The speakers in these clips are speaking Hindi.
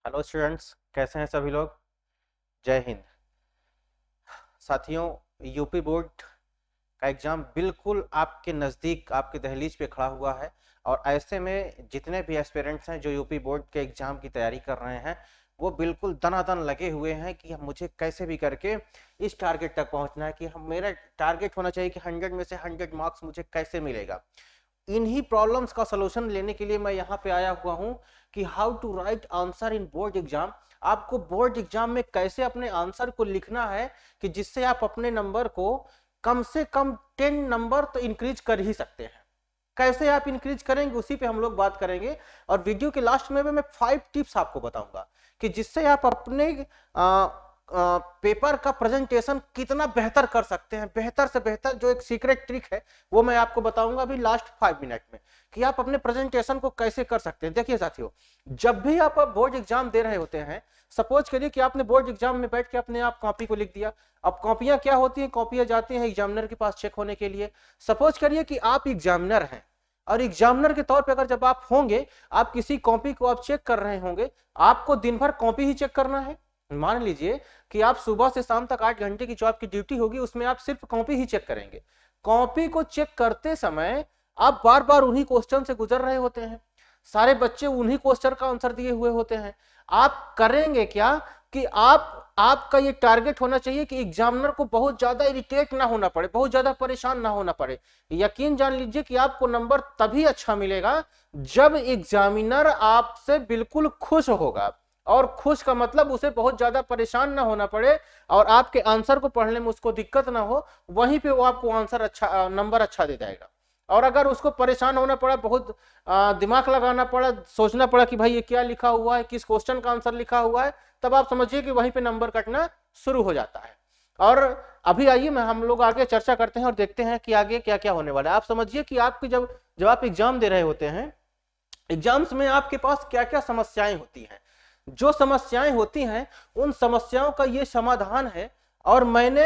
हेलो स्टूडेंट्स, कैसे हैं सभी लोग। जय हिंद। साथियों, यूपी बोर्ड का एग्ज़ाम बिल्कुल आपके नज़दीक, आपके दहलीज पे खड़ा हुआ है। और ऐसे में जितने भी एस्पिरेंट्स हैं जो यूपी बोर्ड के एग्ज़ाम की तैयारी कर रहे हैं, वो बिल्कुल दनादन लगे हुए हैं कि मुझे कैसे भी करके इस टारगेट तक पहुंचना है, कि हम मेरा टारगेट होना चाहिए कि 100 में से 100 मार्क्स मुझे कैसे मिलेगा। इन्हीं प्रॉब्लम्स का सलूशन लेने के लिए मैं यहाँ पे आया हुआ हूँ कि how to write answer in board exam. आपको बोर्ड एग्जाम में कैसे अपने आंसर को लिखना है कि जिससे आप अपने नंबर को कम से कम 10 नंबर तो इंक्रीज कर ही सकते हैं। कैसे आप इंक्रीज करेंगे उसी पे हम लोग बात करेंगे। और वीडियो के लास्ट में भी मैं 5 टिप्स आपको बताऊंगा कि जिससे आप अपने पेपर का प्रेजेंटेशन कितना बेहतर कर सकते हैं। बेहतर से बेहतर जो एक सीक्रेट ट्रिक है वो मैं आपको बताऊंगा अभी लास्ट 5 मिनट में कि आप अपने प्रेजेंटेशन को कैसे कर सकते हैं। देखिए साथियों, जब भी आप बोर्ड एग्जाम दे रहे होते हैं, सपोज करिए कि आपने बोर्ड एग्जाम में बैठ के अपने आप कॉपी को लिख दिया। अब कॉपियां क्या होती हैं? कॉपियां जाती हैं एग्जामिनर के पास चेक होने के लिए। सपोज करिए कि आप एग्जामिनर हैं और एग्जामिनर के तौर पे अगर जब आप होंगे, आप किसी कॉपी को आप चेक कर रहे होंगे, आपको दिन भर कॉपी ही चेक करना है। मान लीजिए कि आप सुबह से शाम तक 8 घंटे की जो आपकी ड्यूटी होगी उसमें आप सिर्फ कॉपी ही चेक करेंगे। कॉपी को चेक करते समय आप बार बार उन्हीं क्वेश्चन से गुजर रहे होते हैं, सारे बच्चे उन्हीं क्वेश्चन का आंसर दिए हुए होते हैं। आप करेंगे क्या कि आपका ये टारगेट होना चाहिए कि एग्जामिनर को बहुत ज्यादा इरिटेट ना होना पड़े, बहुत ज्यादा परेशान ना होना पड़े। यकीन जान लीजिए कि आपको नंबर तभी अच्छा मिलेगा जब एग्जामिनर आपसे बिल्कुल खुश होगा। और खुश का मतलब उसे बहुत ज्यादा परेशान ना होना पड़े और आपके आंसर को पढ़ने में उसको दिक्कत ना हो, वहीं पे वो आपको आंसर अच्छा, नंबर अच्छा दे जाएगा। और अगर उसको परेशान होना पड़ा, बहुत दिमाग लगाना पड़ा, सोचना पड़ा कि भाई ये क्या लिखा हुआ है, किस क्वेश्चन का आंसर लिखा हुआ है, तब आप समझिए कि वहीं पे नंबर कटना शुरू हो जाता है। और अभी आइए मैं हम लोग आगे चर्चा करते हैं और देखते हैं कि आगे क्या क्या होने वाला है। आप समझिए कि आपकी जब जब आप एग्जाम दे रहे होते हैं, एग्जाम्स में आपके पास क्या क्या समस्याएं होती हैं। जो समस्याएं होती हैं उन समस्याओं का ये समाधान है। और मैंने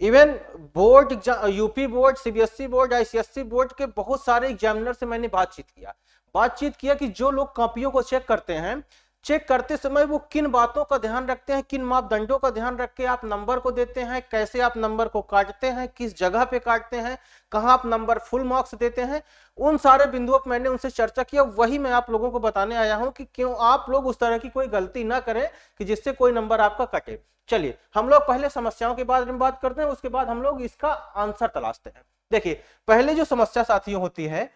even board exam, UP board, CBSE board, ICSE board के बहुत सारे एग्जामिनर से मैंने बातचीत किया कि जो लोग कॉपियों को चेक करते हैं, चेक करते समय वो किन बातों का ध्यान रखते हैं, किन मापदंडों का ध्यान रख के आप नंबर को देते हैं, कैसे आप नंबर को काटते हैं, किस जगह पे काटते हैं, कहां आप नंबर फुल मार्क्स देते हैं। उन सारे बिंदुओं पर मैंने उनसे चर्चा किया। वही मैं आप लोगों को बताने आया हूं कि क्यों आप लोग उस तरह की कोई गलती ना करें कि जिससे कोई नंबर आपका कटे। चलिए हम लोग पहले समस्याओं के बारे में बात करते हैं, उसके बाद हम लोग इसका आंसर तलाशते हैं। देखिए, पहले जो समस्या साथियों होती है,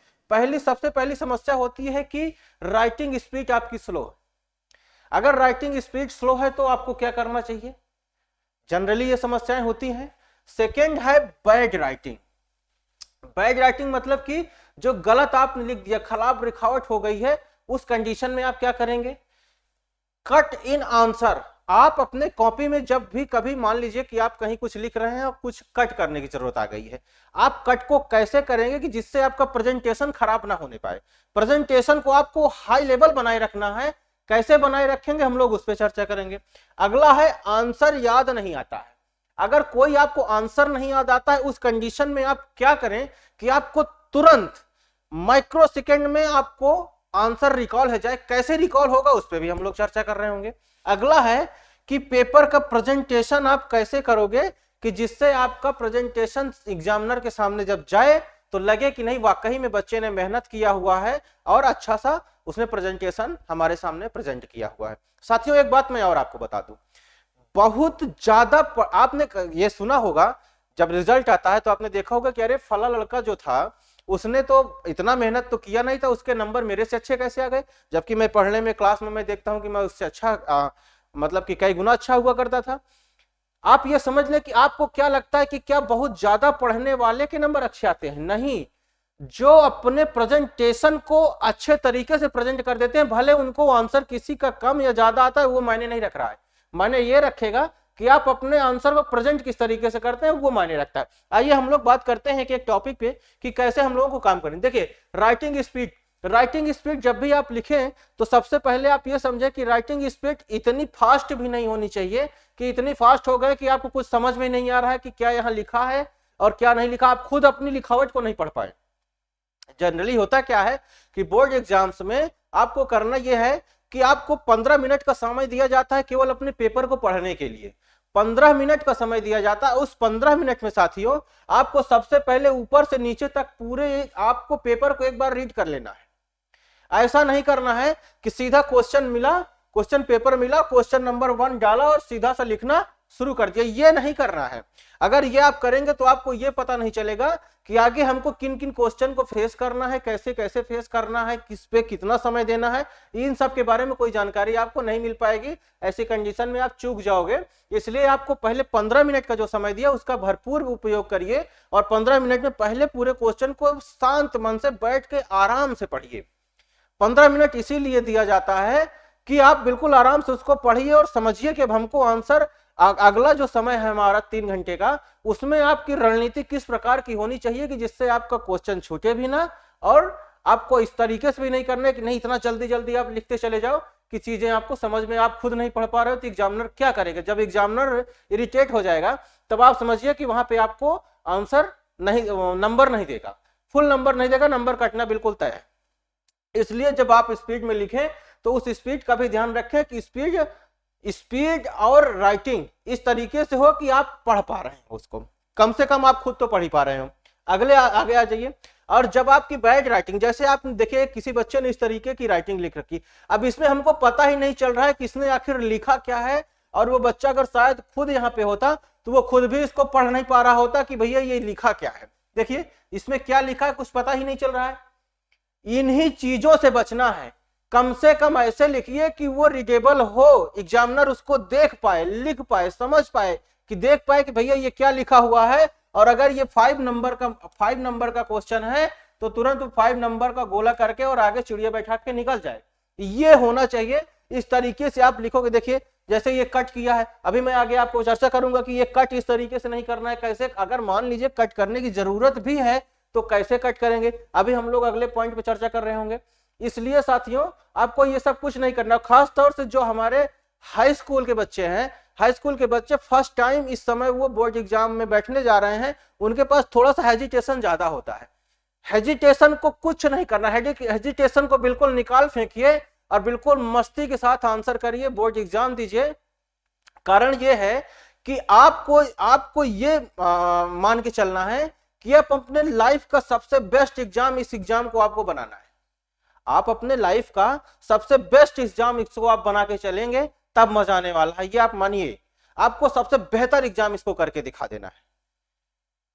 सबसे पहली समस्या होती है कि राइटिंग स्पीड आपकी स्लो है। अगर राइटिंग स्पीड स्लो है तो आपको क्या करना चाहिए? जनरली ये समस्याएं होती हैं। सेकेंड है बैड राइटिंग। बैड राइटिंग मतलब कि जो गलत आपने लिख दिया, खराब लिखावट हो गई है, उस कंडीशन में आप क्या करेंगे? Cut in answer. आप अपने कॉपी में जब भी कभी मान लीजिए कि आप कहीं कुछ लिख रहे हैं और कुछ कट करने की जरूरत आ गई है, आप कट को कैसे करेंगे कि जिससे आपका प्रेजेंटेशन खराब ना होने पाए। प्रेजेंटेशन को आपको हाई लेवल बनाए रखना है। कैसे बनाए रखेंगे हम लोग उस पर चर्चा करेंगे। अगला है आंसर याद नहीं आता है। अगर कोई आपको आंसर नहीं याद आता है, उस कंडीशन में आप क्या करें कि आपको तुरंत माइक्रो सेकेंड में आपको आंसर रिकॉल हो जाए। कैसे रिकॉल होगा उस पर भी हम लोग चर्चा कर रहे होंगे। अगला है कि पेपर का प्रेजेंटेशन आप कैसे करोगे कि जिससे आपका प्रेजेंटेशन एग्जामिनर के सामने जब जाए तो लगे कि नहीं, वाकई में बच्चे ने मेहनत किया हुआ है और अच्छा सा उसने प्रेजेंटेशन हमारे सामने प्रेजेंट किया हुआ है। साथियों, एक बात मैं और आपको बता दूं, बहुत ज्यादा आपने ये सुना होगा, जब रिजल्ट आता है तो आपने देखा होगा कि अरे फला लड़का जो था उसने तो इतना मेहनत तो किया नहीं था, उसके नंबर मेरे से अच्छे कैसे आ गए। जबकि मैं पढ़ने में क्लास में मैं देखता हूं कि मैं उससे अच्छा मतलब कि कई गुना अच्छा हुआ करता था। आप ये समझ लें कि आपको क्या लगता है कि क्या बहुत ज्यादा पढ़ने वाले के नंबर अच्छे आते हैं? नहीं। जो अपने प्रेजेंटेशन को अच्छे तरीके से प्रेजेंट कर देते हैं, भले उनको आंसर किसी का कम या ज्यादा आता है, वो मायने नहीं रख रहा है। मायने ये रखेगा कि आप अपने आंसर को प्रेजेंट किस तरीके से करते हैं, वो मायने रखता है। आइए हम लोग बात करते हैं कि एक टॉपिक पे कि कैसे हम लोगों को काम करें। देखिए, राइटिंग स्पीड जब भी आप लिखें तो सबसे पहले आप ये समझे कि राइटिंग स्पीड इतनी फास्ट भी नहीं होनी चाहिए कि इतनी फास्ट हो गए कि आपको कुछ समझ में नहीं आ रहा है कि क्या यहाँ लिखा है और क्या नहीं लिखा, आप खुद अपनी लिखावट को नहीं पढ़ पाए। जनरली होता क्या है कि बोर्ड एग्जाम्स में आपको करना यह है कि आपको 15 मिनट का समय दिया जाता है केवल अपने पेपर को पढ़ने के लिए। 15 मिनट का समय दिया जाता है। उस 15 मिनट में साथियों आपको सबसे पहले ऊपर से नीचे तक पूरे आपको पेपर को एक बार रीड कर लेना है। ऐसा नहीं करना है कि सीधा क्वेश्चन मिला, क्वेश्चन पेपर मिला, क्वेश्चन नंबर 1 डाला और सीधा सा लिखना शुरू कर दिया। ये नहीं करना है। अगर ये आप करेंगे तो आपको ये पता नहीं चलेगा कि आगे हमको किन किन क्वेश्चन को फेस करना है, कैसे कैसे फेस करना है, किस पे कितना समय देना है, इन सब के बारे में कोई जानकारी आपको नहीं मिल पाएगी। ऐसी कंडीशन में आप चूक जाओगे। इसलिए आपको पहले 15 मिनट का जो समय दिया उसका भरपूर उपयोग करिए और 15 मिनट में पहले पूरे क्वेश्चन को शांत मन से बैठ के आराम से पढ़िए। 15 मिनट इसीलिए दिया जाता है कि आप बिल्कुल आराम से उसको पढ़िए और समझिए कि अब हमको आंसर, अगला जो समय है हमारा 3 घंटे का, उसमें आपकी रणनीति किस प्रकार की होनी चाहिए कि जिससे आपका क्वेश्चन छूटे भी ना और आपको इस तरीके से भी नहीं करना है कि नहीं इतना जल्दी जल्दी आप लिखते चले जाओ कि चीजें आपको समझ में, आप खुद नहीं पढ़ पा रहे हो तो एग्जामिनर क्या करेगा। जब एग्जामिनर इरिटेट हो जाएगा तब आप समझिए कि वहां पे आपको आंसर नहीं, नंबर नहीं देगा, फुल नंबर नहीं देगा, नंबर कटना बिल्कुल तय है। इसलिए जब आप स्पीड में लिखें तो उस स्पीड का भी ध्यान रखें कि स्पीड और राइटिंग इस तरीके से हो कि आप पढ़ पा रहे हैं उसको, कम से कम आप खुद तो पढ़ ही पा रहे हो। आगे आ जाइए। और जब आपकी बैड राइटिंग, जैसे आप देखिए किसी बच्चे ने इस तरीके की राइटिंग लिख रखी, अब इसमें हमको पता ही नहीं चल रहा है किसने आखिर लिखा क्या है, और वो बच्चा अगर शायद खुद यहाँ पे होता तो वो खुद भी इसको पढ़ नहीं पा रहा होता कि भैया ये लिखा क्या है। देखिए इसमें क्या लिखा है कुछ पता ही नहीं चल रहा है। इन्हीं चीजों से बचना है। कम से कम ऐसे लिखिए कि वो रीडेबल हो, एग्जामिनर उसको देख पाए, लिख पाए, समझ पाए, कि देख पाए कि भैया ये क्या लिखा हुआ है। और अगर ये 5 नंबर का क्वेश्चन है तो तुरंत 5 नंबर का गोला करके और आगे चिड़िया बैठा के निकल जाए। ये होना चाहिए। इस तरीके से आप लिखोगे। देखिए जैसे ये कट किया है, अभी मैं आगे आपको चर्चा करूंगा कि ये कट इस तरीके से नहीं करना है, कैसे, अगर मान लीजिए कट करने की जरूरत भी है तो कैसे कट करेंगे, अभी हम लोग अगले पॉइंट पे चर्चा कर रहे होंगे। इसलिए साथियों आपको ये सब कुछ नहीं करना। खास तौर से जो हमारे हाई स्कूल के बच्चे हैं, हाई स्कूल के बच्चे फर्स्ट टाइम इस समय वो बोर्ड एग्जाम में बैठने जा रहे हैं, उनके पास थोड़ा सा हेजिटेशन ज्यादा होता है। हेजिटेशन को कुछ नहीं करना, हेजिटेशन को बिल्कुल निकाल फेंकिए और बिल्कुल मस्ती के साथ आंसर करिए, बोर्ड एग्जाम दीजिए। कारण ये है कि आपको ये मान के चलना है कि आप अपने लाइफ का सबसे बेस्ट एग्जाम, इस एग्जाम को आपको बनाना है। आप अपने लाइफ का सबसे बेस्ट एग्जाम इसको आप बना के चलेंगे तब मजा आने वाला है। ये आप मानिए, आपको सबसे बेहतर एग्जाम इसको करके दिखा देना है।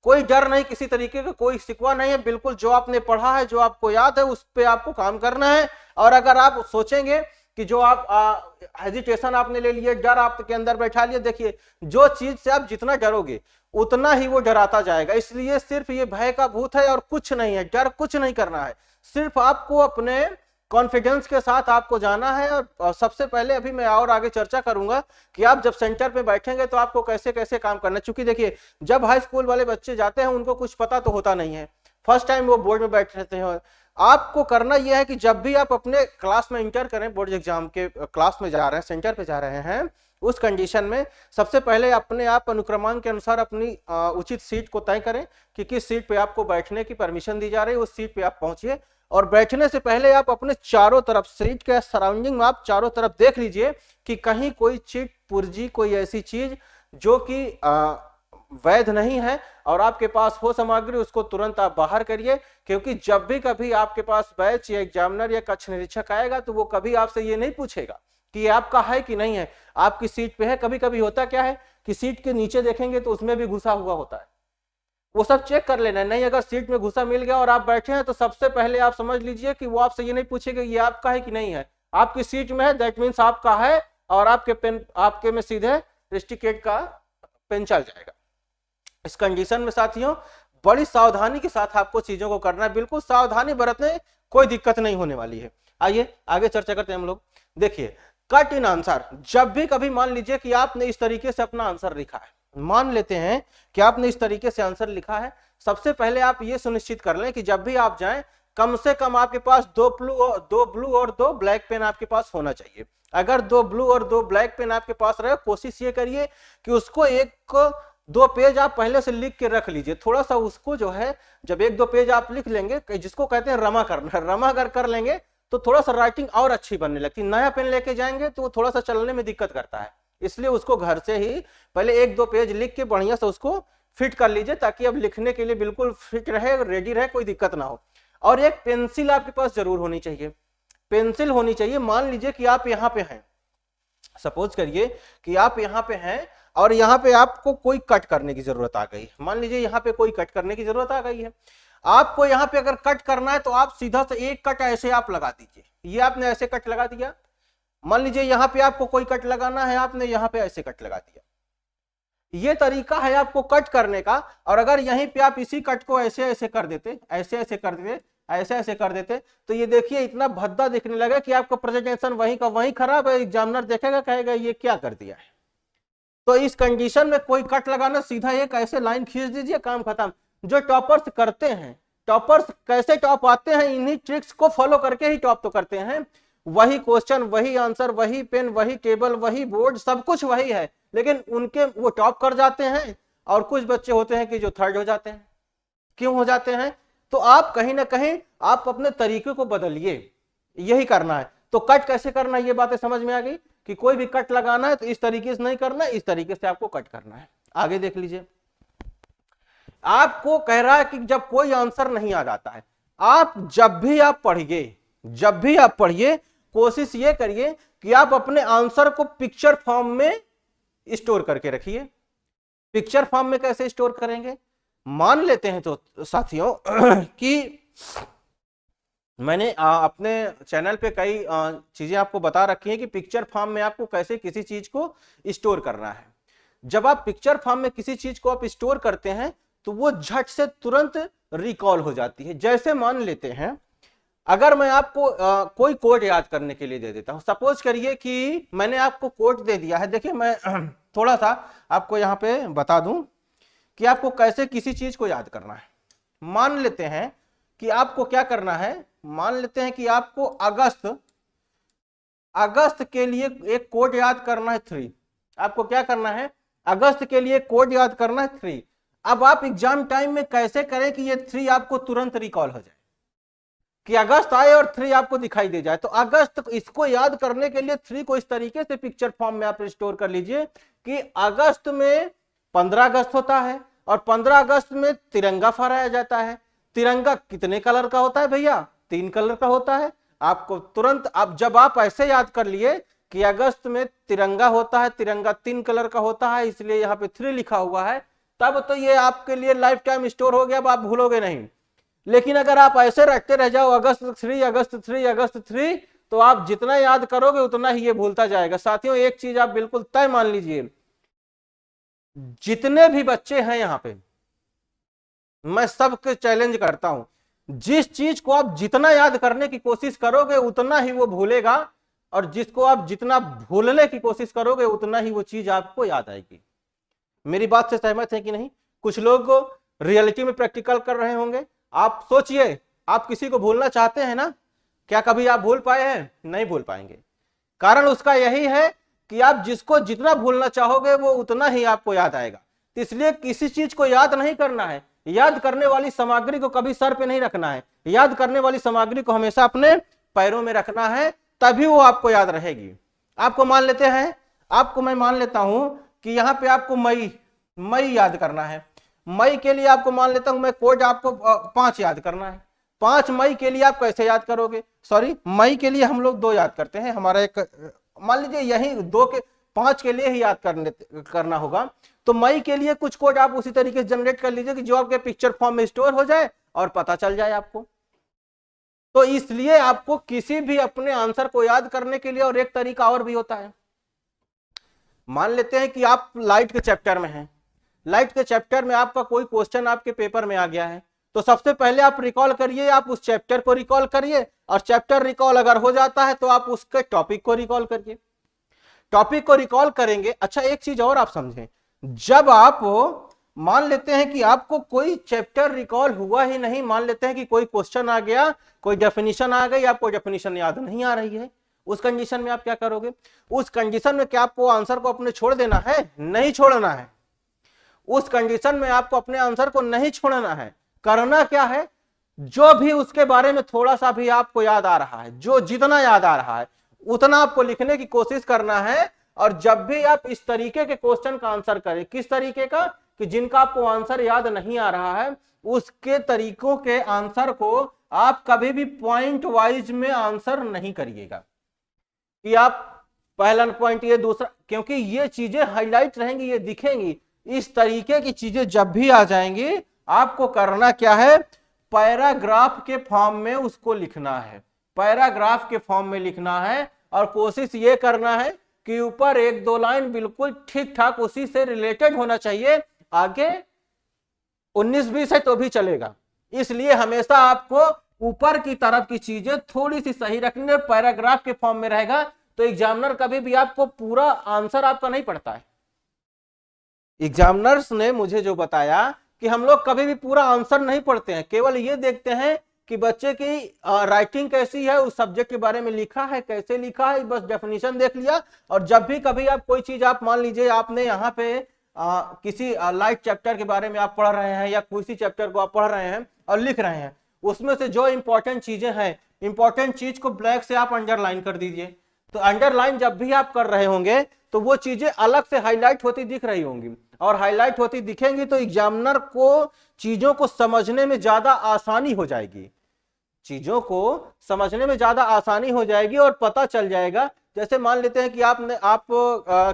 कोई डर नहीं, किसी तरीके का कोई शिकवा नहीं है। बिल्कुल जो आपने पढ़ा है, जो आपको याद है, उस पर आपको काम करना है। और अगर आप सोचेंगे कि जो आप हेजिटेशन आपने ले लिए, डर आपके अंदर बैठा लिया, देखिए जो चीज से आप जितना डरोगे उतना ही वो डराता जाएगा। इसलिए सिर्फ ये भय का भूत है और कुछ नहीं है। डर कुछ नहीं करना है, सिर्फ आपको अपने कॉन्फिडेंस के साथ आपको जाना है। और सबसे पहले अभी मैं और आगे चर्चा करूंगा कि आप जब सेंटर पे बैठेंगे तो आपको कैसे कैसे काम करना है। क्योंकि देखिए जब हाई स्कूल वाले बच्चे जाते हैं उनको कुछ पता तो होता नहीं है, फर्स्ट टाइम वो बोर्ड में बैठ रहते हैं। आपको करना यह है कि जब भी आप अपने क्लास में इंटर करें, बोर्ड एग्जाम के क्लास में जा रहे हैं, सेंटर पे जा रहे हैं, उस कंडीशन में सबसे पहले अपने आप अनुक्रमांक के अनुसार अपनी उचित सीट को तय करें कि किस सीट पे आपको बैठने की परमिशन दी जा रही है, उस सीट पे आप पहुंचिए। और बैठने से पहले आप अपने चारों तरफ, सीट के सराउंडिंग में आप चारों तरफ देख लीजिए कि कहीं कोई चिट पुर्जी, कोई ऐसी चीज जो कि वैध नहीं है और आपके पास हो सामग्री, उसको तुरंत आप बाहर करिए। क्योंकि जब भी कभी आपके पास बैच या एग्जामिनर या कक्ष निरीक्षक आएगा तो वो कभी आपसे ये नहीं पूछेगा कि ये आपका है कि नहीं है, आपकी सीट पे है। कभी कभी होता क्या है कि सीट के नीचे देखेंगे तो उसमें भी घुसा हुआ होता है, वो सब चेक कर लेना है। नहीं, अगर सीट में घुसा मिल गया और आप बैठे हैं तो सबसे पहले आप समझ लीजिए कि वो आपसे ये नहीं पूछेगा ये आपका है कि नहीं है, आपकी सीट में है, दैट मीन्स आपका है। और आपके में सीधे टिकट का पेन चल जाएगा। इस कंडीशन में साथियों बड़ी सावधानी के साथ आपको चीजों को करना है, बिल्कुल सावधानी बरतने, कोई दिक्कत नहीं होने वाली है। आइए आगे चर्चा करते हैं हम लोग। देखिए कट इन आंसर, जब भी कभी मान लीजिए कि आपने इस तरीके से अपना आंसर लिखा है, मान लेते हैं कि आपने इस तरीके से आंसर लिखा है, सबसे पहले आप ये सुनिश्चित कर लें कि जब भी आप जाएं कम से कम आपके पास 2 ब्लू और 2 ब्लैक पेन आपके पास होना चाहिए। अगर 2 ब्लू और 2 ब्लैक पेन आपके पास रहे, कोशिश ये करिए कि उसको 1-2 पेज आप पहले से लिख के रख लीजिए। थोड़ा सा उसको जो है, जब 1-2 पेज आप लिख लेंगे, जिसको कहते हैं रमा करना, रमा अगर कर लेंगे तो थोड़ा सा राइटिंग और अच्छी बनने लगती है। नया पेन लेके जाएंगे तो वो थोड़ा सा चलने में दिक्कत करता है, इसलिए उसको घर से ही पहले 1-2 पेज लिख के बढ़िया से उसको फिट कर लीजिए, ताकि अब लिखने के लिए बिल्कुल फिट रहे, रेडी रहे, कोई दिक्कत ना हो। और एक पेंसिल आपके पास जरूर होनी चाहिए, पेंसिल होनी चाहिए। मान लीजिए कि आप यहाँ पे हैं, सपोज करिए कि आप यहाँ पे हैं और यहाँ पे आपको कोई कट करने की जरूरत आ गई। मान लीजिए यहाँ पे कोई कट करने की जरूरत आ गई है, आपको यहाँ पे अगर कट करना है तो आप सीधा से एक कट ऐसे आप लगा दीजिए। ये आपने ऐसे कट लगा दिया, मान लीजिए यहाँ पे आपको कोई कट लगाना है, आपने यहाँ पे ऐसे कट लगा दिया। ये तरीका है आपको कट करने का। और अगर यहीं पे आप इसी कट को ऐसे ऐसे कर देते, ऐसे ऐसे कर देते, ऐसे ऐसे कर देते, तो ये देखिए इतना भद्दा दिखने लगा कि आपका प्रेजेंटेशन वहीं का वहीं खराब है। एग्जामिनर देखेगा, कहेगा ये क्या कर दिया है। तो इस कंडीशन में कोई कट लगाना, सीधा एक ऐसे लाइन खींच दीजिए, काम खत्म। जो टॉपर्स करते हैं, टॉपर्स कैसे टॉप आते हैं, इन्हीं ट्रिक्स को फॉलो करके ही टॉप तो करते हैं। वही क्वेश्चन, वही आंसर, वही पेन, वही टेबल, वही बोर्ड, सब कुछ वही है, लेकिन उनके वो टॉप कर जाते हैं। और कुछ बच्चे होते हैं कि जो थर्ड हो जाते हैं। क्यों हो जाते हैं? तो आप कहीं ना कहीं आप अपने तरीके को बदलिए, यही करना है। तो कट कैसे करना है, ये बातें समझ में आ गई कि कोई भी कट लगाना है तो इस तरीके से नहीं करना है, इस तरीके से आपको कट करना है। आगे देख लीजिए, आपको कह रहा है कि जब कोई आंसर नहीं आ जाता है, आप जब भी आप पढ़िए, कोशिश ये करिए कि आप अपने आंसर को पिक्चर फॉर्म में स्टोर करके रखिए। पिक्चर फॉर्म में कैसे स्टोर करेंगे? मान लेते हैं तो साथियों कि मैंने अपने चैनल पे कई चीजें आपको बता रखी हैं कि पिक्चर फॉर्म में आपको कैसे किसी चीज को स्टोर करना है। जब आप पिक्चर फॉर्म में किसी चीज को आप स्टोर करते हैं तो वो झट से तुरंत रिकॉल हो जाती है। जैसे मान लेते हैं, अगर मैं आपको कोई कोड याद करने के लिए दे देता हूं, सपोज करिए कि मैंने आपको कोड दे दिया है। देखिए मैं थोड़ा सा आपको यहां पे बता दूं कि आपको कैसे किसी चीज को याद करना है। मान लेते हैं कि आपको क्या करना है, मान लेते हैं कि आपको अगस्त के लिए एक कोड याद करना है 3। आपको क्या करना है? अगस्त के लिए कोड याद करना है 3। अब आप एग्जाम टाइम में कैसे करें कि ये 3 आपको तुरंत रिकॉल हो जाए, कि अगस्त आए और 3 आपको दिखाई दे जाए। तो अगस्त, इसको याद करने के लिए 3 को इस तरीके से पिक्चर फॉर्म में आप स्टोर कर लीजिए कि अगस्त में 15 अगस्त होता है और 15 अगस्त में तिरंगा फहराया जाता है। तिरंगा कितने कलर का होता है भैया? 3 कलर का होता है। आपको तुरंत, अब जब आप ऐसे याद कर लिए कि अगस्त में तिरंगा होता है, तिरंगा 3 कलर का होता है, इसलिए यहाँ पे 3 लिखा हुआ है, तब तो ये आपके लिए लाइफ टाइम स्टोर हो गया, अब आप भूलोगे नहीं। लेकिन अगर आप ऐसे रखते रह जाओ अगस्त 3 अगस्त 3 अगस्त 3, तो आप जितना याद करोगे उतना ही ये भूलता जाएगा। साथियों एक चीज आप बिल्कुल तय मान लीजिए, जितने भी बच्चे हैं यहाँ पे, मैं सबके चैलेंज करता हूं, जिस चीज को आप जितना याद करने की कोशिश करोगे उतना ही वो भूलेगा, और जिसको आप जितना भूलने की कोशिश करोगे उतना ही वो चीज आपको याद आएगी। मेरी बात से सहमत है कि नहीं? कुछ लोग रियलिटी में प्रैक्टिकल कर रहे होंगे। आप सोचिए, आप किसी को भूलना चाहते हैं ना? क्या कभी आप भूल पाए हैं? नहीं भूल पाएंगे। कारण उसका यही है कि आप जिसको जितना भूलना चाहोगे वो उतना ही आपको याद आएगा। इसलिए किसी चीज को याद नहीं करना है, याद करने वाली सामग्री को कभी सर पे नहीं रखना है, याद करने वाली सामग्री को हमेशा अपने पैरों में रखना है, तभी वो आपको याद रहेगी। आपको मान लेते हैं, आपको मैं मान लेता हूं कि यहाँ पे आपको मई याद करना है। मई के लिए आपको मान लेता हूं मैं कोड, आपको 5 याद करना है। 5 मई के लिए आप कैसे याद करोगे? सॉरी, मई के लिए हम लोग 2 याद करते हैं। हमारा एक, मान लीजिए यही 5 के लिए ही याद करना होगा। तो मई के लिए कुछ कोड आप उसी तरीके से जनरेट कर लीजिए कि जो आपके पिक्चर फॉर्म में स्टोर हो जाए और पता चल जाए आपको। तो इसलिए आपको किसी भी अपने आंसर को याद करने के लिए और एक तरीका और भी होता है। मान लेते हैं कि आप लाइट के चैप्टर में हैं, लाइट के चैप्टर में आपका कोई क्वेश्चन आपके पेपर में आ गया है, तो सबसे पहले आप रिकॉल करिए, आप उस चैप्टर को रिकॉल करिए, और चैप्टर रिकॉल अगर हो जाता है तो आप उसके टॉपिक को रिकॉल करिए। टॉपिक को रिकॉल करेंगे। अच्छा एक चीज और आप समझें, जब आप मान लेते हैं कि आपको कोई चैप्टर रिकॉल हुआ ही नहीं, मान लेते हैं कि कोई क्वेश्चन आ गया, कोई डेफिनेशन आ गई, आपको डेफिनेशन याद नहीं आ रही है, उस कंडीशन में आप क्या करोगे? उस कंडीशन में क्या आपको आंसर को अपने छोड़ देना है? नहीं छोड़ना है। उस कंडीशन में आपको अपने आंसर को नहीं छोड़ना है। करना क्या है? जो भी उसके बारे में थोड़ा सा भी आपको याद आ रहा है, जो जितना याद आ रहा है उतना आपको लिखने की कोशिश करना है। और जब भी आप इस तरीके के क्वेश्चन का आंसर करें, किस तरीके का, कि जिनका आपको आंसर याद नहीं आ रहा है, उसके तरीकों के आंसर को आप कभी भी पॉइंट वाइज में आंसर नहीं करिएगा कि आप पहला पॉइंट ये, दूसरा, क्योंकि ये चीजें हाईलाइट रहेंगी, ये दिखेंगी। इस तरीके की चीजें जब भी आ जाएंगी, आपको करना क्या है, पैराग्राफ के फॉर्म में उसको लिखना है, पैराग्राफ के फॉर्म में लिखना है। और कोशिश ये करना है कि ऊपर एक दो लाइन बिल्कुल ठीक ठाक उसी से रिलेटेड होना चाहिए, आगे 19-20 है तो भी चलेगा। इसलिए हमेशा आपको ऊपर की तरफ की चीजें थोड़ी सी सही रखनी है, पैराग्राफ के फॉर्म में रहेगा तो एग्जामिनर कभी भी आपको पूरा आंसर आपका नहीं पढ़ता है। एग्जामिनर्स ने मुझे जो बताया कि हम लोग कभी भी पूरा आंसर नहीं पढ़ते हैं, केवल ये देखते हैं कि बच्चे की राइटिंग कैसी है, उस सब्जेक्ट के बारे में लिखा है, कैसे लिखा है, बस डेफिनेशन देख लिया। और जब भी कभी आप कोई चीज, आप मान लीजिए आपने यहाँ पे किसी लाइट चैप्टर के बारे में आप पढ़ रहे हैं या किसी चैप्टर को आप पढ़ रहे हैं और लिख रहे हैं, उसमें से जो इंपॉर्टेंट चीजें हैं, इंपॉर्टेंट चीज को ब्लैक से आप अंडरलाइन कर दीजिए। तो अंडरलाइन जब भी आप कर रहे होंगे तो वो चीजें अलग से हाईलाइट होती दिख रही होंगी, और हाईलाइट होती दिखेंगी तो एग्जामिनर को चीजों को समझने में ज्यादा आसानी हो जाएगी, चीजों को समझने में ज्यादा आसानी हो जाएगी और पता चल जाएगा। जैसे मान लेते हैं कि आप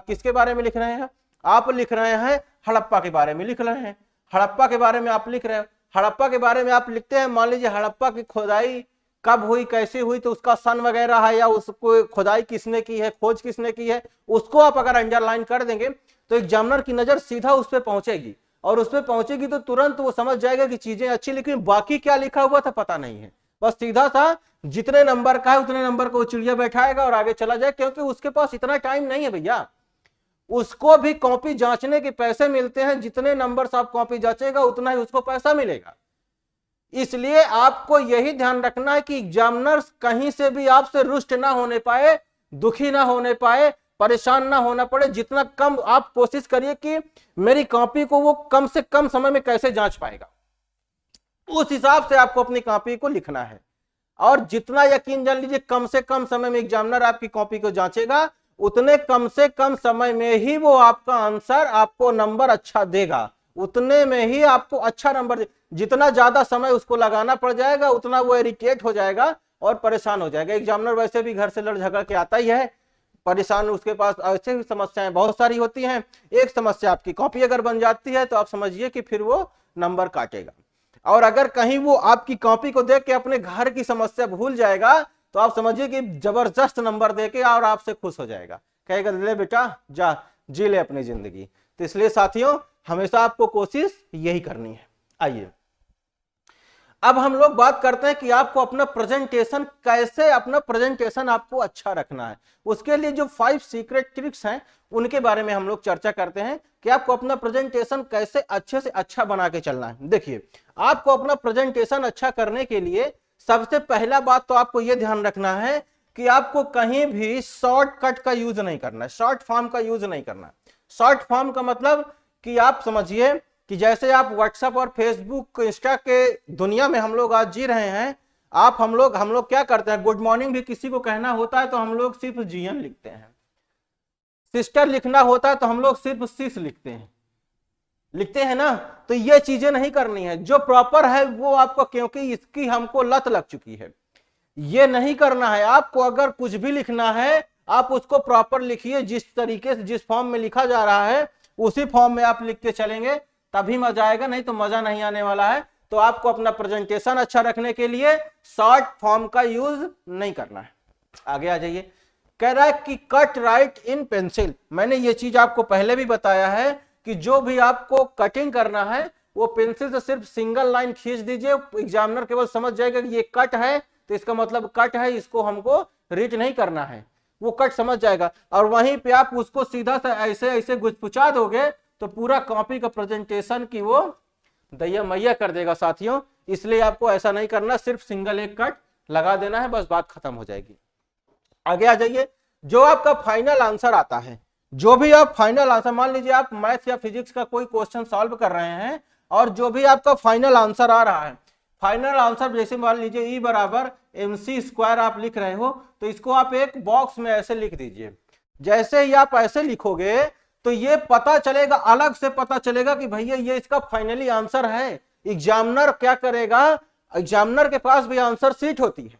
किसके बारे में लिख रहे हैं, आप लिख रहे हैं हड़प्पा के बारे में लिख रहे हैं, हड़प्पा के बारे में आप लिख रहे हैं, हड़प्पा के बारे में आप लिखते हैं, मान लीजिए हड़प्पा की खुदाई कब हुई, कैसे हुई, तो उसका सन वगैरह है या उसको खुदाई किसने की है, खोज किसने की है, उसको आप अगर अंडरलाइन कर देंगे तो एग्जामिनर की नजर सीधा उस पर पहुंचेगी, और उस पर पहुंचेगी तो तुरंत वो समझ जाएगा कि चीजें अच्छी लिखी, बाकी क्या लिखा हुआ था पता नहीं है, बस सीधा सा जितने नंबर का है उतने नंबर को चिड़िया बैठाएगा और आगे चला जाए, क्योंकि उसके पास इतना टाइम नहीं है भैया। उसको भी कॉपी जांचने के पैसे मिलते हैं, जितने नंबर आप कॉपी जांचेगा उतना ही उसको पैसा मिलेगा। इसलिए आपको यही ध्यान रखना है कि एग्जामिनर्स कहीं से भी आपसे रुष्ट ना होने पाए, दुखी ना होने पाए, परेशान ना होना पड़े। जितना कम आप कोशिश करिए कि मेरी कॉपी को वो कम से कम समय में कैसे जांच पाएगा, उस हिसाब से आपको अपनी कॉपी को लिखना है। और जितना यकीन जान लीजिए कम से कम समय में एग्जामिनर आपकी कॉपी को जांचेगा, उतने कम से कम समय में ही वो आपका आंसर, आपको नंबर अच्छा देगा, उतने में ही आपको अच्छा नंबर। जितना ज्यादा समय उसको लगाना पड़ जाएगा उतना वो इरिटेट हो जाएगा और परेशान हो जाएगा। एग्जामिनर वैसे भी घर से लड़ झगड़ के आता ही है, परेशान, उसके पास ऐसे भी समस्याएं बहुत सारी होती हैं। एक समस्या आपकी कॉपी अगर बन जाती है तो आप समझिए कि फिर वो नंबर काटेगा। और अगर कहीं वो आपकी कॉपी को देख के अपने घर की समस्या भूल जाएगा तो आप समझिए कि जबरदस्त नंबर देके और आपसे खुश हो जाएगा, कहेगा ले बेटा जा जी ले अपनी जिंदगी। तो इसलिए साथियों हमेशा आपको कोशिश यही करनी है। आइए अब हम लोग बात करते हैं कि आपको अपना प्रेजेंटेशन कैसे, अपना प्रेजेंटेशन आपको अच्छा रखना है। उसके लिए जो 5 सीक्रेट ट्रिक्स हैं उनके बारे में हम लोग चर्चा करते हैं कि आपको अपना प्रेजेंटेशन कैसे अच्छे से अच्छा बना के चलना है। देखिए आपको अपना प्रेजेंटेशन अच्छा करने के लिए सबसे पहला बात तो आपको यह ध्यान रखना है कि आपको कहीं भी शॉर्टकट का यूज नहीं करना है, शॉर्ट फॉर्म का यूज नहीं करना है। शॉर्ट फॉर्म का मतलब कि आप समझिए कि जैसे आप व्हाट्सएप और फेसबुक इंस्टा के दुनिया में हम लोग आज जी रहे हैं, हम लोग क्या करते हैं, गुड मॉर्निंग भी किसी को कहना होता है तो हम लोग सिर्फ जीएन लिखते हैं, सिस्टर लिखना होता है तो हम लोग सिर्फ सिस लिखते हैं ना। तो ये चीजें नहीं करनी है, जो प्रॉपर है वो आपको, क्योंकि इसकी हमको लत लग चुकी है, ये नहीं करना है। आपको अगर कुछ भी लिखना है आप उसको प्रॉपर लिखिए, जिस तरीके से जिस फॉर्म में लिखा जा रहा है उसी फॉर्म में आप लिख के चलेंगे तभी मजा आएगा, नहीं तो मजा नहीं आने वाला है। तो आपको अपना प्रेजेंटेशन अच्छा रखने के लिए शॉर्ट फॉर्म का यूज नहीं करना है। आगे आ जाइए, कह रहा है कि कट राइट इन पेंसिल। मैंने ये चीज आपको पहले भी बताया है कि जो भी आपको कटिंग करना है वो पेंसिल से सिर्फ सिंगल लाइन खींच दीजिए, एग्जामिनर केवल समझ जाएगा कि ये कट है तो इसका मतलब कट है, इसको हमको रीड नहीं करना है, वो कट समझ जाएगा। और वहीं पे आप उसको सीधा सा ऐसे ऐसे गुचपुचा दोगे तो पूरा कॉपी का प्रेजेंटेशन की वो दैया मैया कर देगा साथियों। इसलिए आपको ऐसा नहीं करना, सिर्फ सिंगल एक कट लगा देना है, बस बात खत्म हो जाएगी। आगे आ जाइए, जो आपका फाइनल आंसर आता है, जो भी आप फाइनल आंसर, मान लीजिए आप मैथ्स या फिजिक्स का कोई क्वेश्चन सॉल्व कर रहे हैं और जो भी आपका फाइनल आंसर आ रहा है, फाइनल आंसर जैसे मान लीजिए ई बराबर MC स्क्वायर आप लिख रहे हो, तो इसको आप एक बॉक्स में ऐसे लिख दीजिए। जैसे ही आप ऐसे लिखोगे तो ये पता चलेगा, अलग से पता चलेगा कि भैया ये इसका फाइनली आंसर है। एग्जामिनर क्या करेगा, एग्जामिनर के पास भी आंसर शीट होती है,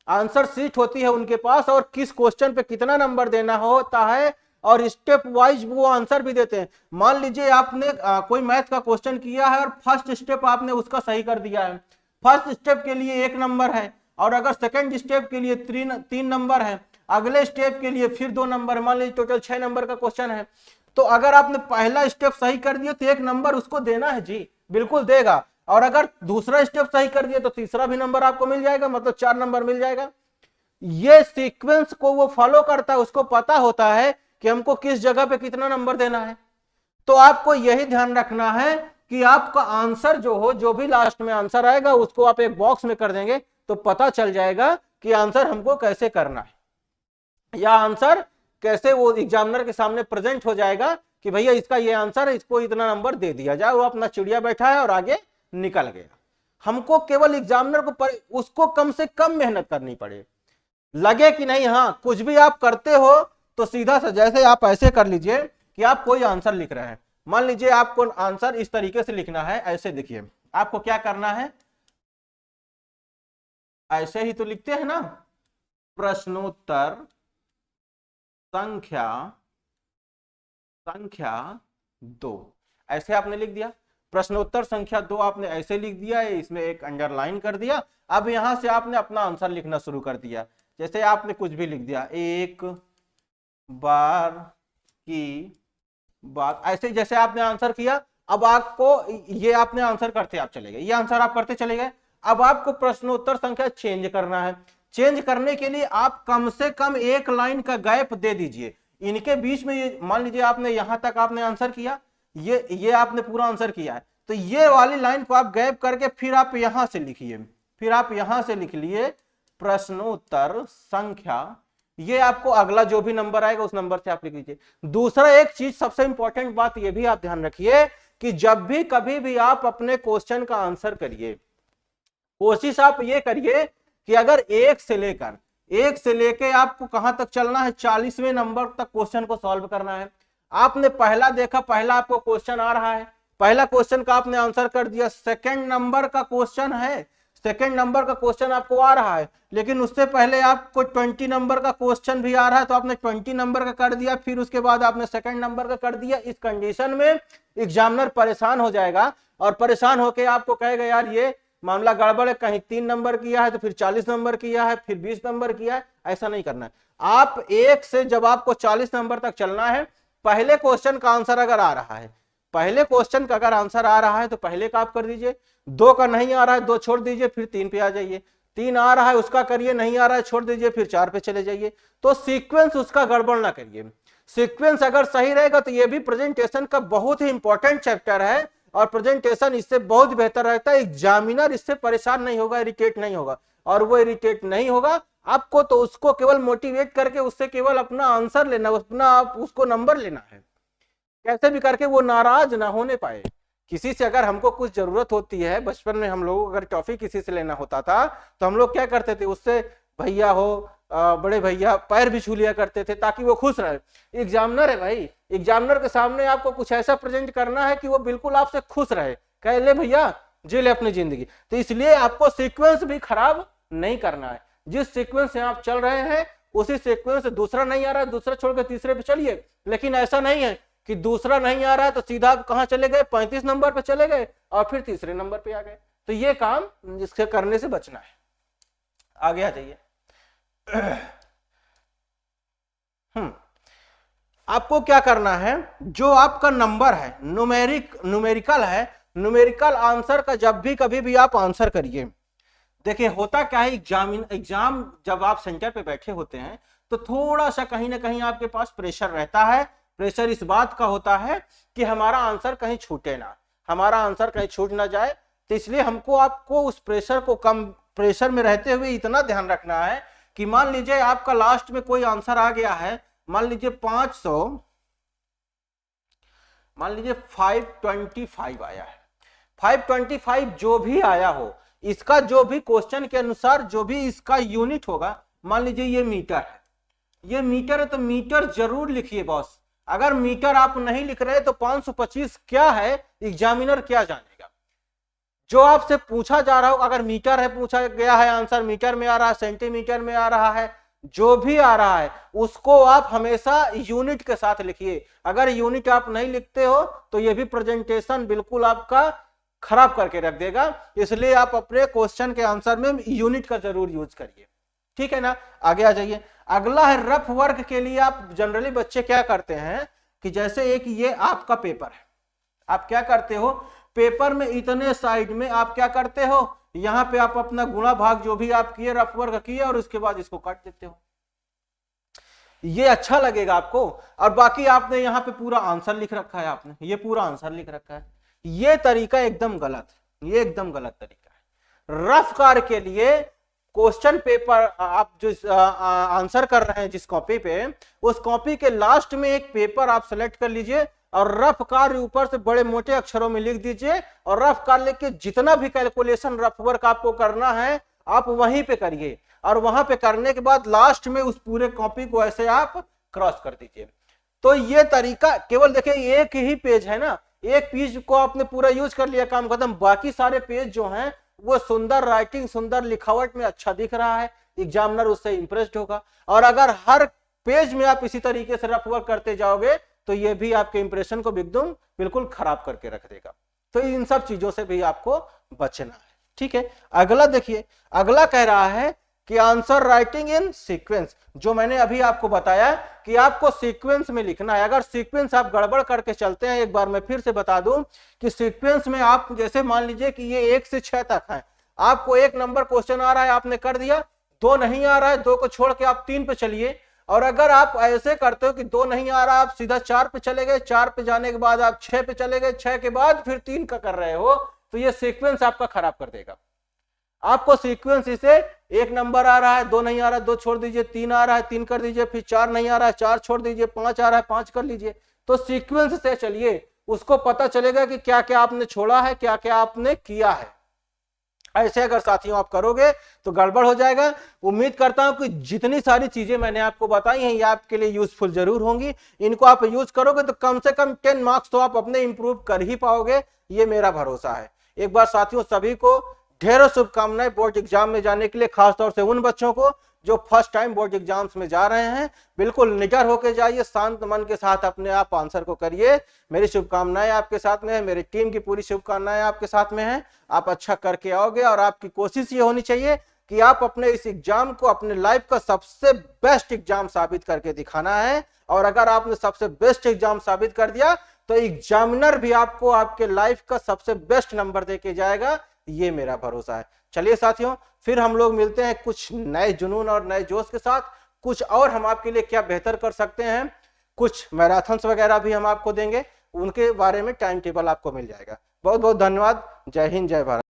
आंसर शीट होती है उनके पास, और किस क्वेश्चन पे कितना नंबर देना होता है और स्टेप वाइज वो आंसर भी देते हैं। मान लीजिए आपने कोई मैथ का क्वेश्चन किया है और फर्स्ट स्टेप आपने उसका सही कर दिया है, फर्स्ट स्टेप के लिए 1 नंबर है, और अगर सेकंड स्टेप के लिए 3 नंबर है, अगले स्टेप के लिए फिर 2 नंबर, मान लीजिए टोटल 6 नंबर का क्वेश्चन है, तो अगर आपने पहला स्टेप सही कर दिया तो 1 नंबर उसको देना है जी, बिल्कुल देगा। और अगर दूसरा स्टेप सही कर दिया तो तीसरा भी नंबर आपको मिल जाएगा, मतलब 4 नंबर मिल जाएगा। ये सीक्वेंस को वो फॉलो करता है, उसको पता होता है कि हमको किस जगह पे कितना नंबर देना है। तो आपको यही ध्यान रखना है कि आपका आंसर जो हो, जो भी लास्ट में आंसर आएगा उसको आप एक बॉक्स में कर देंगे तो पता चल जाएगा कि आंसर हमको कैसे करना है, या आंसर कैसे वो एग्जामिनर के सामने प्रेजेंट हो जाएगा कि भैया इसका ये आंसर है, इसको इतना नंबर दे दिया जाए, वो अपना चिड़िया बैठा है और आगे निकल गया। हमको केवल एग्जामिनर को उसको कम से कम मेहनत करनी पड़े, लगे कि नहीं हाँ कुछ भी आप करते हो तो सीधा सा जैसे आप ऐसे कर लीजिए कि आप कोई आंसर लिख रहे हैं, मान लीजिए आपको आंसर इस तरीके से लिखना है, ऐसे देखिए आपको क्या करना है, ऐसे ही तो लिखते हैं ना, प्रश्नोत्तर संख्या 2, ऐसे आपने लिख दिया। प्रश्नोत्तर संख्या 2 आपने ऐसे लिख दिया, इसमें एक अंडरलाइन कर दिया। अब यहां से आपने अपना आंसर लिखना शुरू कर दिया, जैसे आपने कुछ भी लिख दिया, एक बार की बात, ऐसे जैसे आपने आंसर किया। अब आपको ये आपने आंसर करते आप चले गए, ये आंसर आप करते चले गए। अब आपको प्रश्नोत्तर संख्या चेंज करना है, चेंज करने के लिए आप कम से कम 1 लाइन का गैप दे दीजिए इनके बीच में। ये मान लीजिए आपने यहां तक आपने आंसर किया, ये आपने पूरा आंसर किया है, तो ये वाली लाइन को आप गैप करके फिर आप यहां से लिखिए, फिर आप यहां से लिख लिए प्रश्नोत्तर संख्या, ये आपको अगला जो भी नंबर आएगा उस नंबर से आप लिख लीजिए। दूसरा एक चीज सबसे इंपॉर्टेंट बात ये भी आप ध्यान रखिए कि जब भी कभी भी आप अपने क्वेश्चन का आंसर करिए, कोशिश आप ये करिए कि अगर एक से लेकर आपको कहां तक चलना है, 40वें नंबर तक क्वेश्चन को सॉल्व करना है। आपने पहला देखा, पहला आपको क्वेश्चन आ रहा है, पहला क्वेश्चन का आपने आंसर कर दिया, सेकंड नंबर का क्वेश्चन है, सेकंड नंबर का क्वेश्चन आपको आ रहा है, लेकिन उससे पहले आपको 20 नंबर का क्वेश्चन भी आ रहा है, तो आपने 20 नंबर का कर दिया, फिर उसके बाद आपने सेकंड नंबर का कर दिया। इस कंडीशन में एग्जामिनर परेशान हो जाएगा और परेशान होकर आपको कहेगा यार ये मामला गड़बड़ है, कहीं 3 नंबर किया है तो फिर 40 नंबर किया है, फिर 20 नंबर किया है। ऐसा नहीं करना है। आप एक से जब आपको 40 नंबर तक चलना है, पहले क्वेश्चन का आंसर अगर आ रहा है, पहले क्वेश्चन का अगर आंसर आ रहा है तो पहले का आप कर दीजिए, 2 का नहीं आ रहा है 2 छोड़ दीजिए, फिर 3 पे आ जाइए, 3 आ रहा है उसका करिए, नहीं आ रहा है छोड़ दीजिए, फिर 4 पे चले जाइए। तो सीक्वेंस उसका गड़बड़ ना करिए, सीक्वेंस अगर सही रहेगा तो ये भी प्रेजेंटेशन का बहुत ही इंपॉर्टेंट चैप्टर है, और प्रेजेंटेशन इससे बहुत बेहतर रहता है। एग्जामिनर इससे परेशान नहीं होगा, इरिटेट नहीं होगा, और वो इरिटेट नहीं होगा आपको, तो उसको केवल मोटिवेट करके उससे केवल अपना आंसर लेना, अपना आप उसको नंबर लेना है, कैसे भी करके वो नाराज ना होने पाए। किसी से अगर हमको कुछ जरूरत होती है, बचपन में हम लोग अगर टॉफी किसी से लेना होता था तो हम लोग क्या करते थे, उससे भैया हो बड़े भैया पैर भी छू लिया करते थे ताकि वो खुश रहे। एग्जामिनर है भाई, एग्जामिनर के सामने आपको कुछ ऐसा प्रेजेंट करना है कि वो बिल्कुल आपसे खुश रहे, कह ले भैया जी ले अपनी जिंदगी। तो इसलिए आपको सीक्वेंस भी खराब नहीं करना है, जिस सीक्वेंस से आप चल रहे हैं उसी सीक्वेंस से दूसरा नहीं आ रहा है दूसरा छोड़ के तीसरे पे चलिए। लेकिन ऐसा नहीं है कि दूसरा नहीं आ रहा है तो सीधा कहां चले गए, 35 नंबर पे चले गए और फिर तीसरे नंबर पे आ गए। तो ये काम जिसके करने से बचना है। आगे आ जाइए। आपको क्या करना है, जो आपका नंबर है न्यूमेरिकल है, न्यूमेरिकल आंसर का जब भी कभी भी आप आंसर करिए, देखिए होता क्या है, एग्जाम जब आप सेंटर पे बैठे होते हैं तो थोड़ा सा कहीं ना कहीं आपके पास प्रेशर रहता है। प्रेशर इस बात का होता है कि हमारा आंसर कहीं छूटे ना, हमारा आंसर कहीं छूट ना जाए। तो इसलिए हमको आपको उस प्रेशर को कम, प्रेशर में रहते हुए इतना ध्यान रखना है कि मान लीजिए आपका लास्ट में कोई आंसर आ गया है, मान लीजिए 500, मान लीजिए 525 आया है, 525 जो भी आया हो, इसका जो भी क्वेश्चन के अनुसार जो भी इसका यूनिट होगा, मान लीजिए ये मीटर है, ये मीटर है तो मीटर जरूर लिखिए बॉस। अगर मीटर आप नहीं लिख रहे तो 525 क्या है एग्जामिनर क्या जानेगा। जो आपसे पूछा जा रहा हो, अगर मीटर है पूछा गया है, आंसर मीटर में आ रहा है, सेंटीमीटर में आ रहा है, जो भी आ रहा है उसको आप हमेशा यूनिट के साथ लिखिए। अगर यूनिट आप नहीं लिखते हो तो ये भी प्रेजेंटेशन बिल्कुल आपका खराब करके रख देगा। इसलिए आप अपने क्वेश्चन के आंसर में यूनिट का जरूर यूज करिए, ठीक है ना। आगे आ जाइए, अगला है रफ वर्क के लिए आप जनरली बच्चे क्या करते हैं कि जैसे एक ये आपका पेपर है, आप क्या करते हो पेपर में इतने साइड में आप क्या करते हो, यहां पे आप अपना गुणा भाग जो भी आप किए रफ वर्क किए और उसके बाद इसको काट देते हो, ये अच्छा लगेगा आपको। और बाकी आपने यहाँ पे पूरा आंसर लिख रखा है, आपने ये पूरा आंसर लिख रखा है, ये तरीका एकदम गलत है, ये एकदम गलत तरीका है। रफ कार्य के लिए क्वेश्चन पेपर आप जो आंसर कर रहे हैं जिस कॉपी पे, उस कॉपी के लास्ट में एक पेपर आप सेलेक्ट कर लीजिए और रफ कार्य ऊपर से बड़े मोटे अक्षरों में लिख दीजिए और रफ कार्य लिख के जितना भी कैलकुलेशन रफ वर्क आपको करना है आप वहीं पे करिए और वहां पे करने के बाद लास्ट में उस पूरे कॉपी को ऐसे आप क्रॉस कर दीजिए। तो ये तरीका केवल देखिए एक ही पेज है ना, एक पेज को आपने पूरा यूज कर लिया, काम खत्म। बाकी सारे पेज जो हैं वो सुंदर राइटिंग सुंदर लिखावट में अच्छा दिख रहा है, एग्जामिनर उससे इंप्रेस्ड होगा। और अगर हर पेज में आप इसी तरीके से रफ वर्क करते जाओगे तो ये भी आपके इंप्रेशन को एकदम बिल्कुल खराब करके रख देगा। तो इन सब चीजों से भी आपको बचना है, ठीक है। अगला देखिए, अगला कह रहा है कि आंसर राइटिंग इन सीक्वेंस, जो मैंने अभी आपको बताया कि आपको सीक्वेंस में लिखना है। अगर सीक्वेंस आप गड़बड़ करके चलते हैं, एक बार मैं फिर से बता दूं कि सीक्वेंस में आप जैसे मान लीजिए कि ये 1 से 6 तक है, आपको 1 नंबर क्वेश्चन आ रहा है आपने कर दिया, 2 नहीं आ रहा है, 2 को छोड़ के आप 3 पे चलिए। और अगर आप ऐसे करते हो कि 2 नहीं आ रहा, आप सीधा 4 पे चले गए, 4 पे जाने के बाद आप 6 पे चले गए, 6 के बाद फिर 3 का कर रहे हो, तो ये सीक्वेंस आपका खराब कर देगा। आपको सीक्वेंस इसे 1 नंबर आ रहा है, 2 नहीं आ रहा है, 2 छोड़ दीजिए, 3 आ रहा है, 3 कर दीजिए, फिर 4 नहीं आ रहा है, 4 छोड़ दीजिए, 5 आ रहा है, 5 कर लीजिए। तो सीक्वेंस से चलिए, उसको पता चलेगा कि क्या क्या आपने छोड़ा है, क्या क्या आपने किया है। ऐसे अगर साथियों आप करोगे तो गड़बड़ हो जाएगा। उम्मीद करता हूं कि जितनी सारी चीजें मैंने आपको बताई हैं ये आपके लिए यूजफुल जरूर होंगी। इनको आप यूज करोगे तो कम से कम 10 मार्क्स तो आप अपने इंप्रूव कर ही पाओगे, ये मेरा भरोसा है। एक बार साथियों सभी को ढेरों शुभकामनाएं बोर्ड एग्जाम में जाने के लिए, खासतौर से उन बच्चों को जो फर्स्ट टाइम बोर्ड एग्जाम्स में जा रहे हैं। बिल्कुल निडर होकर जाइए, शांत मन के साथ अपने आप आंसर को करिए। मेरी शुभकामनाएं आपके साथ में है, मेरी टीम की पूरी शुभकामनाएं आपके साथ में है। आप अच्छा करके आओगे और आपकी कोशिश ये होनी चाहिए कि आप अपने इस एग्जाम को अपने लाइफ का सबसे बेस्ट एग्जाम साबित करके दिखाना है। और अगर आपने सबसे बेस्ट एग्जाम साबित कर दिया तो एग्जामिनर भी आपको आपके लाइफ का सबसे बेस्ट नंबर देके जाएगा, ये मेरा भरोसा है। चलिए साथियों, फिर हम लोग मिलते हैं कुछ नए जुनून और नए जोश के साथ। कुछ और हम आपके लिए क्या बेहतर कर सकते हैं, कुछ मैराथन्स वगैरह भी हम आपको देंगे, उनके बारे में टाइम टेबल आपको मिल जाएगा। बहुत बहुत धन्यवाद। जय हिंद, जय भारत।